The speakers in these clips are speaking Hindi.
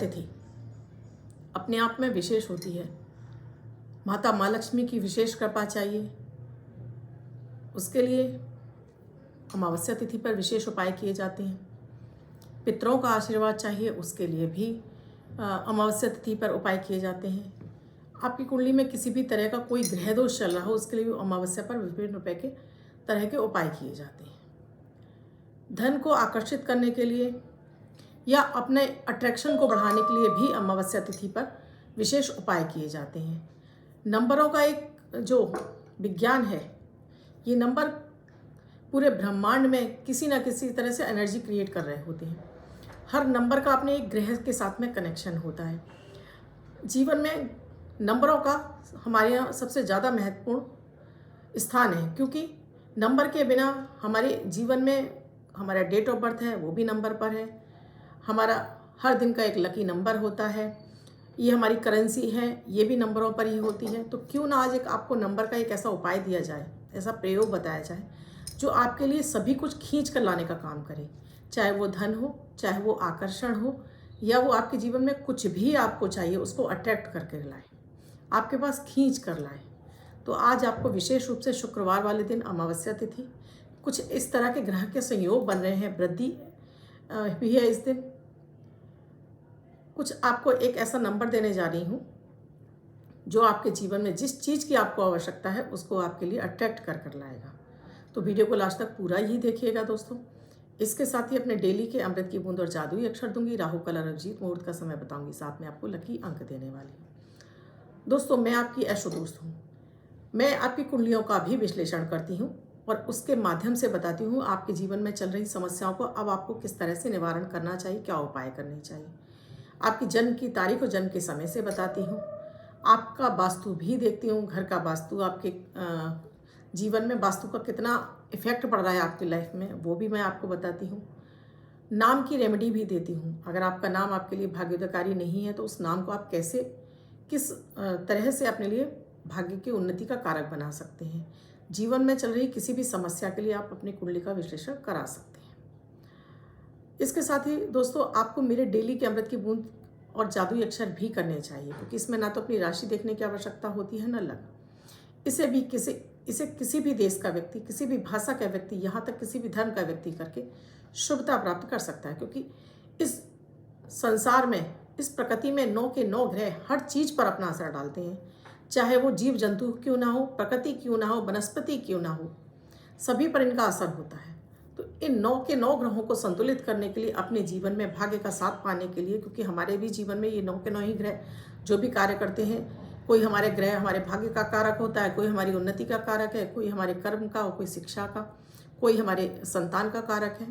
तिथि अपने आप में विशेष होती है। माता माँ लक्ष्मी की विशेष कृपा चाहिए, उसके लिए अमावस्या तिथि पर विशेष उपाय किए जाते हैं। पितरों का आशीर्वाद चाहिए, उसके लिए भी अमावस्या तिथि पर उपाय किए जाते हैं। आपकी कुंडली में किसी भी तरह का कोई ग्रह दोष चल रहा हो, उसके लिए भी अमावस्या पर विभिन्न रुपए के तरह के उपाय किए जाते हैं। धन को आकर्षित करने के लिए या अपने अट्रैक्शन को बढ़ाने के लिए भी अमावस्या तिथि पर विशेष उपाय किए जाते हैं। नंबरों का एक जो विज्ञान है, ये नंबर पूरे ब्रह्मांड में किसी ना किसी तरह से एनर्जी क्रिएट कर रहे होते हैं। हर नंबर का अपने एक ग्रह के साथ में कनेक्शन होता है। जीवन में नंबरों का हमारे यहाँ सबसे ज़्यादा महत्वपूर्ण स्थान है, क्योंकि नंबर के बिना हमारे जीवन में हमारा डेट ऑफ बर्थ है वो भी नंबर पर है, हमारा हर दिन का एक लकी नंबर होता है, ये हमारी करेंसी है, ये भी नंबरों पर ही होती है। तो क्यों ना आज एक आपको नंबर का एक ऐसा उपाय दिया जाए, ऐसा प्रयोग बताया जाए जो आपके लिए सभी कुछ खींच कर लाने का काम करे। चाहे वो धन हो, चाहे वो आकर्षण हो, या वो आपके जीवन में कुछ भी आपको चाहिए उसको अट्रैक्ट करके लाए, आपके पास खींच कर लाए। तो आज आपको विशेष रूप से शुक्रवार वाले दिन अमावस्या तिथि, कुछ इस तरह के ग्रह के संयोग बन रहे हैं, वृद्धि भी है इस दिन। कुछ आपको एक ऐसा नंबर देने जा रही हूँ जो आपके जीवन में जिस चीज़ की आपको आवश्यकता है उसको आपके लिए अट्रैक्ट कर कर लाएगा। तो वीडियो को लास्ट तक पूरा ही देखिएगा दोस्तों। इसके साथ ही अपने डेली के अमृत की बूंद और जादुई अक्षर दूंगी, राहु कलर अभिजीत मुहूर्त का समय बताऊंगी, साथ में आपको लकी अंक देने वाली हूँ। दोस्तों, मैं आपकी ऐशो दोस्त हूँ। मैं आपकी कुंडलियों का भी विश्लेषण करती हूँ और उसके माध्यम से बताती हूँ आपके जीवन में चल रही समस्याओं को अब आपको किस तरह से निवारण करना चाहिए, क्या उपाय करने चाहिए। आपकी जन्म की तारीख और जन्म के समय से बताती हूँ। आपका वास्तु भी देखती हूँ, घर का वास्तु, आपके जीवन में वास्तु का कितना इफेक्ट पड़ रहा है आपकी लाइफ में, वो भी मैं आपको बताती हूँ। नाम की रेमेडी भी देती हूँ। अगर आपका नाम आपके लिए भाग्योदयकारी नहीं है तो उस नाम को आप कैसे, किस तरह से अपने लिए भाग्य की उन्नति का कारक बना सकते हैं। जीवन में चल रही किसी भी समस्या के लिए आप अपनी कुंडली का विश्लेषण करा सकते हैं। इसके साथ ही दोस्तों, आपको मेरे डेली के अमृत की बूंद और जादुई अक्षर भी करने चाहिए, क्योंकि इसमें ना तो अपनी राशि देखने की आवश्यकता होती है, न लग। इसे किसी भी देश का व्यक्ति, किसी भी भाषा का व्यक्ति, यहाँ तक किसी भी धर्म का व्यक्ति करके शुभता प्राप्त कर सकता है। क्योंकि इस संसार में, इस प्रकृति में 9 के 9 ग्रह हर चीज़ पर अपना असर डालते हैं। चाहे वो जीव जंतु क्यों ना हो, प्रकृति क्यों ना हो, वनस्पति क्यों ना हो, सभी पर इनका असर होता है। तो इन 9 के 9 ग्रहों को संतुलित करने के लिए, अपने जीवन में भाग्य का साथ पाने के लिए, क्योंकि हमारे भी जीवन में ये 9 के 9 ही ग्रह जो भी कार्य करते हैं, कोई हमारे ग्रह हमारे भाग्य का कारक होता है, कोई हमारी उन्नति का कारक है, कोई हमारे कर्म का, कोई शिक्षा का, कोई हमारे संतान का कारक है,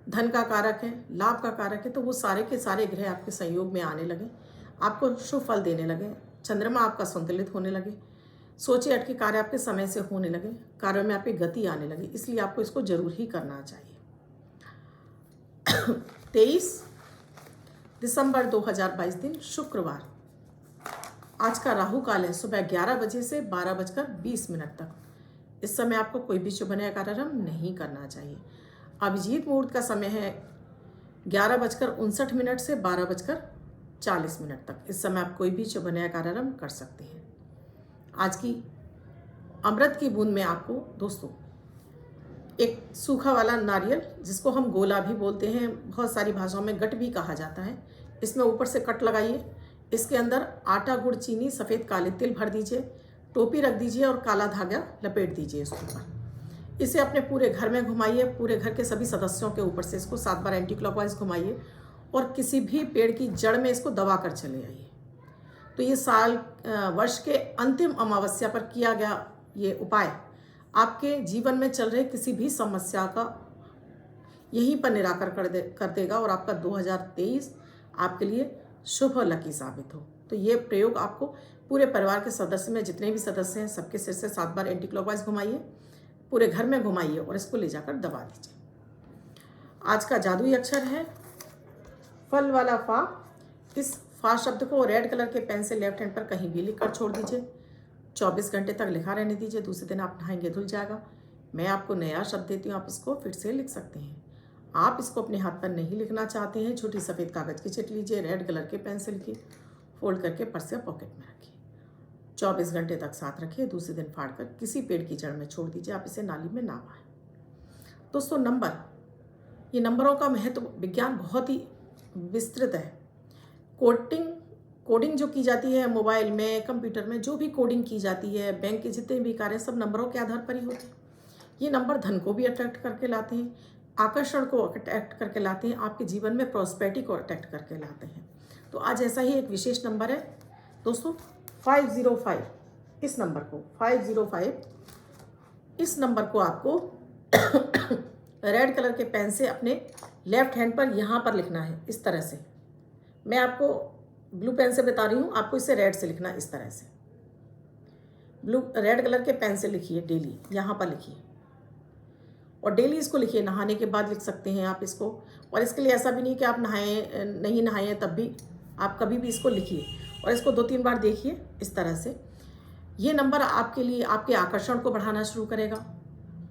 धन का कारक है, लाभ का कारक है। तो वो सारे के सारे ग्रह आपके संयोग में आने लगे, आपको शुभ फल देने लगे, चंद्रमा आपका संतुलित होने लगे, सोचे अटके कार्य आपके समय से होने लगे, कार्यों में आपकी गति आने लगी। इसलिए आपको इसको जरूर ही करना चाहिए। 23 दिसंबर 2022 दिन शुक्रवार। आज का राहु काल है सुबह 11 बजे से 12:20 तक। इस समय आपको कोई भी शुभ नया कार्यारंभ नहीं करना चाहिए। अभिजीत मुहूर्त का समय है 11:59 से 12:40 तक। इस समय आप कोई भी शुभ नया कार्यारंभ कर सकते हैं। आज की अमृत की बूंद में आपको दोस्तों एक सूखा वाला नारियल, जिसको हम गोला भी बोलते हैं, बहुत सारी भाषाओं में गट भी कहा जाता है, इसमें ऊपर से कट लगाइए। इसके अंदर आटा, गुड़, चीनी, सफ़ेद काले तिल भर दीजिए, टोपी रख दीजिए और काला धागा लपेट दीजिए इसके ऊपर। इसे अपने पूरे घर में घुमाइए, पूरे घर के सभी सदस्यों के ऊपर से इसको 7 बार एंटी क्लॉकवाइज घुमाइए और किसी भी पेड़ की जड़ में इसको दबा कर चले आइए। तो ये वर्ष के अंतिम अमावस्या पर किया गया ये उपाय आपके जीवन में चल रहे किसी भी समस्या का यहीं पर निराकरण कर देगा और आपका 2023 आपके लिए शुभ और लकी साबित हो। तो ये प्रयोग आपको पूरे परिवार के सदस्य में, जितने भी सदस्य हैं, सबके सिर से 7 बार एंटी क्लॉकवाइज घुमाइए, पूरे घर में घुमाइए और इसको ले जाकर दबा दीजिए। आज का जादुई अक्षर है फल वाला फा। इस फा शब्द को रेड कलर के पेन से लेफ्ट हैंड पर कहीं भी लिखकर छोड़ दीजिए। 24 घंटे तक लिखा रहने दीजिए। दूसरे दिन आप नहाएंगे, धुल जाएगा। मैं आपको नया शब्द देती हूँ, आप इसको फिर से लिख सकते हैं। आप इसको अपने हाथ पर नहीं लिखना चाहते हैं, छोटी सफ़ेद कागज़ की चिट लीजिए, रेड कलर के पेन से लिखिए, फोल्ड करके पर्स या पॉकेट में रखिए, 24 घंटे तक साथ रखिए, दूसरे दिन फाड़ कर किसी पेड़ की जड़ में छोड़ दीजिए, आप इसे नाली में ना बहाएं। दोस्तों नंबर, ये नंबरों का महत्व विज्ञान बहुत ही विस्तृत है। कोडिंग जो की जाती है मोबाइल में, कंप्यूटर में जो भी कोडिंग की जाती है, बैंक के जितने भी कार्य सब नंबरों के आधार पर ही होते हैं। ये नंबर धन को भी अट्रैक्ट करके लाते हैं, आकर्षण को अट्रैक्ट करके लाते हैं, आपके जीवन में प्रॉस्पेरिटी को अट्रैक्ट करके लाते हैं। तो आज ऐसा ही एक विशेष नंबर है दोस्तों 505। इस नंबर को 505, इस नंबर को आपको रेड कलर के पेन से अपने लेफ्ट हैंड पर यहाँ पर लिखना है, इस तरह से। मैं आपको ब्लू पेन से बता रही हूँ, आपको इसे रेड से लिखना है, इस तरह से। रेड कलर के पेन से लिखिए, डेली यहाँ पर लिखिए, और डेली इसको लिखिए। नहाने के बाद लिख सकते हैं आप इसको, और इसके लिए ऐसा भी नहीं कि आप नहीं नहाए तब भी, आप कभी भी इसको लिखिए और इसको 2-3 बार देखिए, इस तरह से। ये नंबर आपके लिए आपके आकर्षण को बढ़ाना शुरू करेगा,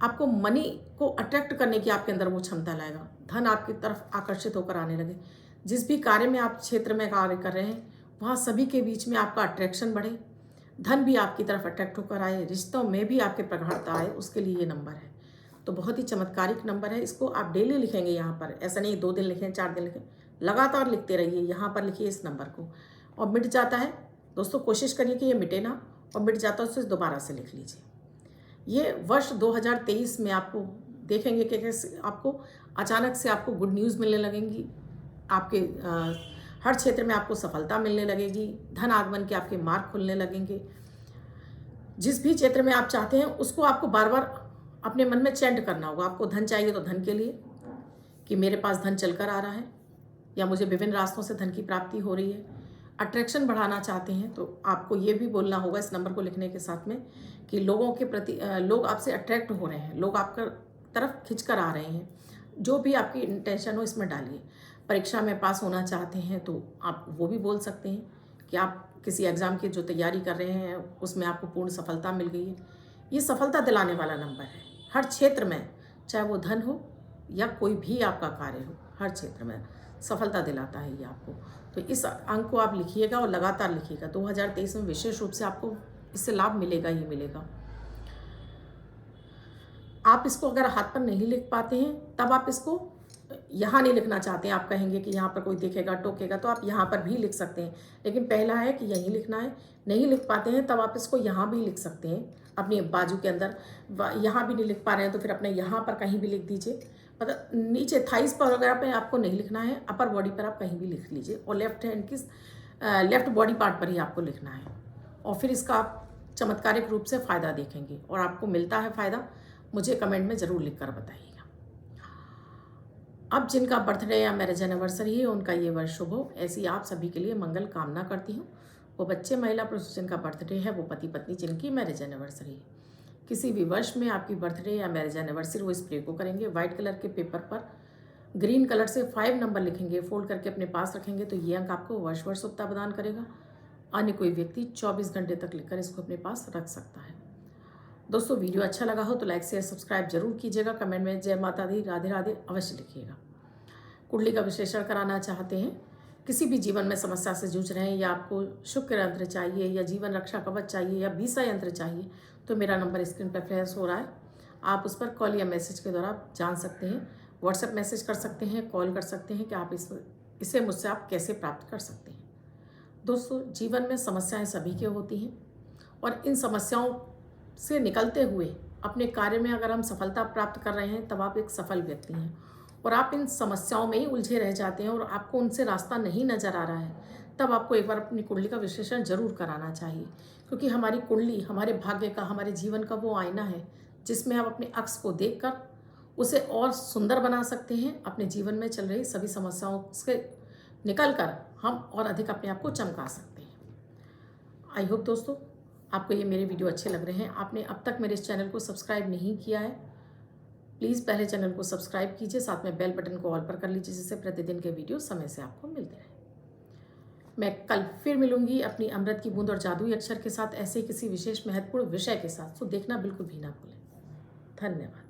आपको मनी को अट्रैक्ट करने की आपके अंदर वो क्षमता लाएगा, धन आपकी तरफ आकर्षित होकर आने लगे। जिस भी कार्य में आप क्षेत्र में कार्य कर रहे हैं वहाँ सभी के बीच में आपका अट्रैक्शन बढ़े, धन भी आपकी तरफ अट्रैक्ट होकर आए, रिश्तों में भी आपके प्रगाढ़ता आए, उसके लिए ये नंबर है। तो बहुत ही चमत्कारिक नंबर है। इसको आप डेली लिखेंगे यहाँ पर, ऐसा नहीं 2 दिन लिखें 4 दिन लिखें, लगातार लिखते रहिए, यहाँ पर लिखिए इस नंबर को। और मिट जाता है दोस्तों, कोशिश करिए कि ये मिटे ना, और मिट जाता है तो दोबारा से लिख लीजिए। ये वर्ष 2023 में आपको देखेंगे कि कैसे आपको अचानक से आपको गुड न्यूज़ मिलने लगेंगी, आपके हर क्षेत्र में आपको सफलता मिलने लगेगी, धन आगमन के आपके मार्ग खुलने लगेंगे। जिस भी क्षेत्र में आप चाहते हैं उसको आपको बार बार अपने मन में चैंट करना होगा। आपको धन चाहिए तो धन के लिए कि मेरे पास धन चलकर आ रहा है, या मुझे विभिन्न रास्तों से धन की प्राप्ति हो रही है। अट्रैक्शन बढ़ाना चाहते हैं तो आपको ये भी बोलना होगा इस नंबर को लिखने के साथ में कि लोगों के प्रति लोग आपसे अट्रैक्ट हो रहे हैं, लोग आपका तरफ खिंच कर आ रहे हैं। जो भी आपकी इंटेंशन हो इसमें डालिए। परीक्षा में पास होना चाहते हैं तो आप वो भी बोल सकते हैं कि आप किसी एग्ज़ाम की जो तैयारी कर रहे हैं उसमें आपको पूर्ण सफलता मिल गई है। ये सफलता दिलाने वाला नंबर है हर क्षेत्र में, चाहे वो धन हो या कोई भी आपका कार्य हो, हर क्षेत्र में सफलता दिलाता है ये आपको। तो इस अंक को आप लिखिएगा और लगातार लिखिएगा। 2023 में विशेष रूप से आपको इससे लाभ मिलेगा ही मिलेगा। आप इसको अगर हाथ पर नहीं लिख पाते हैं तब आप इसको यहाँ नहीं लिखना चाहते हैं, आप कहेंगे कि यहाँ पर कोई देखेगा टोकेगा, तो आप यहाँ पर भी लिख सकते हैं। लेकिन पहला है कि यहीं लिखना है। नहीं लिख पाते हैं तब आप इसको यहाँ भी लिख सकते हैं, अपनी बाजू के अंदर। यहाँ भी नहीं लिख पा रहे हैं तो फिर अपने यहाँ पर कहीं भी लिख दीजिए। मतलब नीचे थाइस पर अगर आपको नहीं लिखना है, अपर बॉडी पर आप कहीं भी लिख लीजिए, और लेफ्ट हैंड की लेफ्ट बॉडी पार्ट पर ही आपको लिखना है। और फिर इसका आप चमत्कारिक रूप से फ़ायदा देखेंगे, और आपको मिलता है फ़ायदा मुझे कमेंट में ज़रूर लिख कर बताइएगा। अब जिनका बर्थडे या मैरिज एनिवर्सरी है उनका ये वर्ष शुभ हो, ऐसी आप सभी के लिए मंगल कामना करती हूँ। वो बच्चे महिला पुरुष जिनका बर्थडे है, वो पति पत्नी जिनकी मैरिज एनिवर्सरी है, किसी भी वर्ष में आपकी बर्थडे या मैरिज एनिवर्सरी, वो स्प्रे को करेंगे। वाइट कलर के पेपर पर ग्रीन कलर से 5 नंबर लिखेंगे, फोल्ड करके अपने पास रखेंगे, तो ये अंक आपको वर्ष वर्ष शुभता प्रदान करेगा। अन्य कोई व्यक्ति 24 घंटे तक लिखकर इसको अपने पास रख सकता है। दोस्तों वीडियो अच्छा लगा हो तो लाइक शेयर सब्सक्राइब जरूर कीजिएगा। कमेंट में जय माता दी, राधे राधे अवश्य लिखिएगा। कुंडली का विश्लेषण कराना चाहते हैं, किसी भी जीवन में समस्या से जूझ रहे हैं, या आपको शुक्र यंत्र चाहिए, या जीवन रक्षा कवच चाहिए, या बीसा यंत्र चाहिए, तो मेरा नंबर स्क्रीन पर फ्लैश हो रहा है। आप उस पर कॉल या मैसेज के द्वारा जान सकते हैं। व्हाट्सएप मैसेज कर सकते हैं, कॉल कर सकते हैं कि आप इसे मुझसे आप कैसे प्राप्त कर सकते हैं। दोस्तों जीवन में समस्याएं सभी के होती हैं, और इन समस्याओं से निकलते हुए अपने कार्य में अगर हम सफलता प्राप्त कर रहे हैं तब आप एक सफल व्यक्ति हैं। और आप इन समस्याओं में ही उलझे रह जाते हैं और आपको उनसे रास्ता नहीं नज़र आ रहा है, तब आपको एक बार अपनी कुंडली का विश्लेषण जरूर कराना चाहिए। क्योंकि हमारी कुंडली हमारे भाग्य का, हमारे जीवन का वो आईना है जिसमें आप अपने अक्स को देखकर उसे और सुंदर बना सकते हैं। अपने जीवन में चल रही सभी समस्याओं से निकल कर हम और अधिक अपने आप को चमका सकते हैं। आई होप दोस्तों आपको ये मेरे वीडियो अच्छे लग रहे हैं। आपने अब तक मेरे इस चैनल को सब्सक्राइब नहीं किया है, प्लीज़ पहले चैनल को सब्सक्राइब कीजिए, साथ में बेल बटन को ऑल पर कर लीजिए, जिससे प्रतिदिन के वीडियो समय से आपको मिलते रहे। मैं कल फिर मिलूंगी अपनी अमृत की बूंद और जादुई अक्षर के साथ, ऐसे किसी विशेष महत्वपूर्ण विषय के साथ। तो देखना बिल्कुल भी ना भूलें। धन्यवाद।